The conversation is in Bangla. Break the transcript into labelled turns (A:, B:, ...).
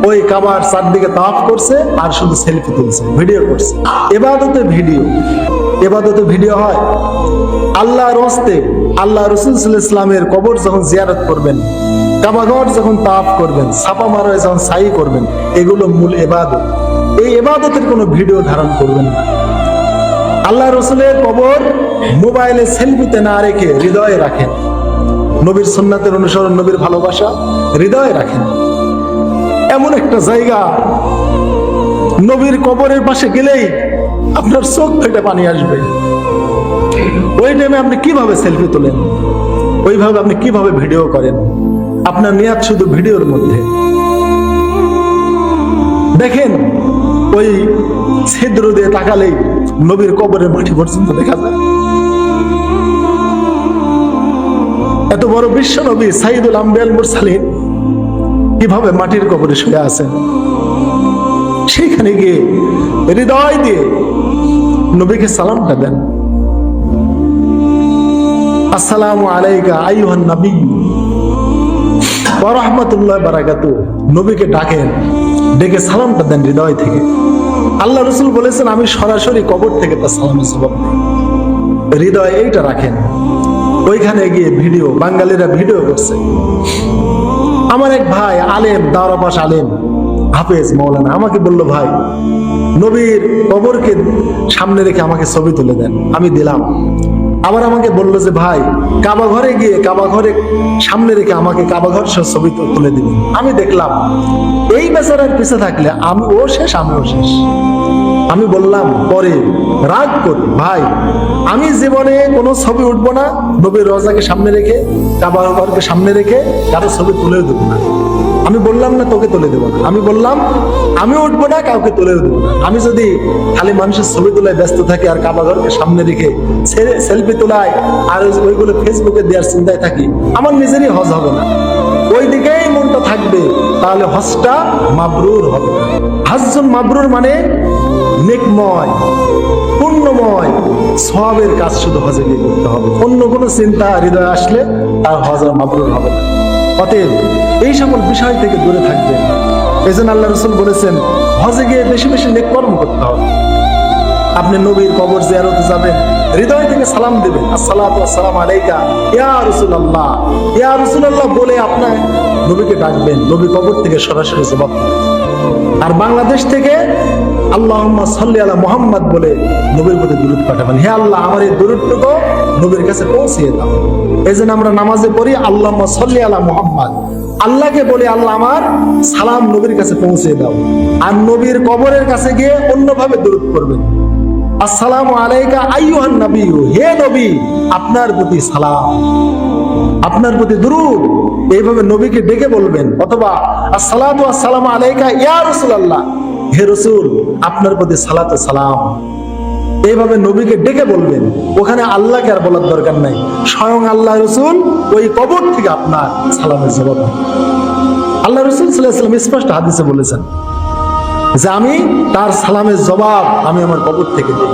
A: ওই কাবার চারদিকে তাওয়াফ করছে আর শুধু সেলফি তুলছে, ভিডিও করছে। এবাদতে ভিডিও হয়। আল্লাহর হস্তে আল্লাহ রাসূল সাল্লাল্লাহু আলাইহি ওয়াসাল্লামের কবর যখন জিয়ারত করবেন, কাবাঘর যখন তাওয়াফ করবেন, সাফা মারোয় যখন সাই করবেন, এগুলো মূল ইবাদত। এই ইবাদতের কোনো ভিডিও ধারণ করবেন না। আল্লাহ রাসূলের কবর মোবাইলে সেলফিতে না রেখে হৃদয়ে রাখেন। নবীর সুন্নাতের অনুসরণ, নবীর ভালোবাসা হৃদয়ে রাখেন। এমন একটা জায়গা, নবীর কবরের পাশে গেলেই আপনার চোখ ফেটে পানি আসবে। ওই টাইমে আপনি কিভাবে সেলফি তোলেন, ওইভাবে আপনি কিভাবে ভিডিও করেন? আপনার নিয়াত শুধু ভিডিওর মধ্যে। দেখেন, ওই ছিদ্র দিয়ে তাকালেই নবীর কবরের মাটি পর্যন্ত দেখা যায়। এত বড় বিশ্ব নবী সাইয়্যিদুল আম্বিয়া ওয়াল মুরসালিন কিভাবে মাটির কবরে শুয়ে আছেন? সেখানে গিয়ে হৃদয় দিয়ে নবীকে সালামটা দেন। আসসালামু আলাইকা আইয়ুহান নবী ওয়া রাহমাতুল্লাহি ওয়া বারাকাতুহু। নবীকে ডাকেন, ডেকে সালামটা দেন হৃদয় থেকে। আল্লাহ রাসূল বলেছেন, আমি সরাসরি কবর থেকে তার সালামের জবাব দিই। হৃদয়ে এইটা রাখেন। ওইখানে গিয়ে ভিডিও, বাঙালিরা ভিডিও করছে। আমার এক ভাই আলেম, দাওরা পাশ আলেম, হাফেজ মাওলানা, আমাকে বলল, ভাই নবীর কবরকে সামনে রেখে আমাকে ছবি তুলে দেন। আমি দিলাম। আবার আমাকে বললো যে ভাই কাবা ঘরে গিয়ে কাবা ঘরে সামনে রেখে আমাকে কাবা ঘর সহ ছবি তুলে দিবেন। আমি দেখলাম এই বেচারার পিছে থাকলে ও শেষ, আমিও শেষ। আমি বললাম পরে রাগ করি, ভাই আমি জীবনে কোনো ছবি উঠবো না নবীর রওজাকে সামনে রেখে, কাবা ঘরকে সামনে রেখে কারো ছবি তুলেও দেবো না। আমি বললাম না তোকে তুলে দেবো না, আমি বললাম আমি উঠবো না, কাউকে তুলেও দেবো না। আমি যদি খালি মানুষের ছবি তোলায় ব্যস্ত থাকি আর কাবা ঘরকে সামনে রেখে সেলফি তোলায় আর ওইগুলো ফেসবুকে দেওয়ার চিন্তায় থাকি, আমার নিজেরই হজ হবে না। ওই দিকেই মনটা থাকবে, তাহলে হজটা মাবরুর হবে। হজ্জুন মাবরুর মানে নেকময়, পুণ্যময়, সওয়াবের কাজ শুধু হজে গিয়ে করতে হবে। অন্য কোনো চিন্তা হৃদয়ে আসলে তার হজ মাবরুর হবে না। অতএব এই সকল বিষয় থেকে দূরে থাকবেন। এই জন্য আল্লাহ রাসূল বলেছেন, হজে গিয়ে বেশি বেশি নেক কর্ম করতে হবে। আপনি নবীর কবর জিয়ারতে যাবেন, হৃদয় থেকে সালাম দিবেন, আসসালাতু ওয়াসসালামু আলাইকা ইয়া রাসূলুল্লাহ, ইয়া রাসূলুল্লাহ বলে আপনার নবীকে ডাকবেন। নবী কবর থেকে সরাসরি জবাব দিবেন। আর বাংলাদেশ থেকে আল্লাহুম্মা সাল্লি আলা মুহাম্মদ বলে নবীর প্রতি দুরূদ পাঠাবেন। হে আল্লাহ, আমার এই দুরূদটুকু নবীর কাছে পৌঁছিয়ে দাও। এই জন্য আমরা নামাজে পড়ি আল্লাহুম্মা সাল্লি আলা মুহাম্মদ, আল্লাহকে বলি আল্লাহ আমার সালাম নবীর কাছে পৌঁছে দাও। আর নবীর কবরের কাছে গিয়ে অন্যভাবে দুরূদ করবেন, আসসালামু আলাইকা আইয়ুহান নবী, হে নবী আপনার প্রতি সালাম, আপনার প্রতি দুরূদ। এইভাবে নবীকে ডেকে বলবেন। অথবা আসসালাতু ওয়াসসালামু আলাইকা ইয়া রাসূলুল্লাহ, হে রাসূল আপনার প্রতি সালাত ও সালাম। এইভাবে নবীকে ডেকে বলবেন। ওখানে আল্লাহকে আর বলার দরকার নাই, স্বয়ং আল্লাহ রাসূল ওই কবর থেকে আপনার সালামের জবাব দেন। আল্লাহ রাসূল সাল্লাল্লাহু আলাইহি ওয়াসাল্লাম স্পষ্ট হাদিসে বলেছেন যে আমি তার সালামের জবাব আমি আমার কবর থেকে দিই।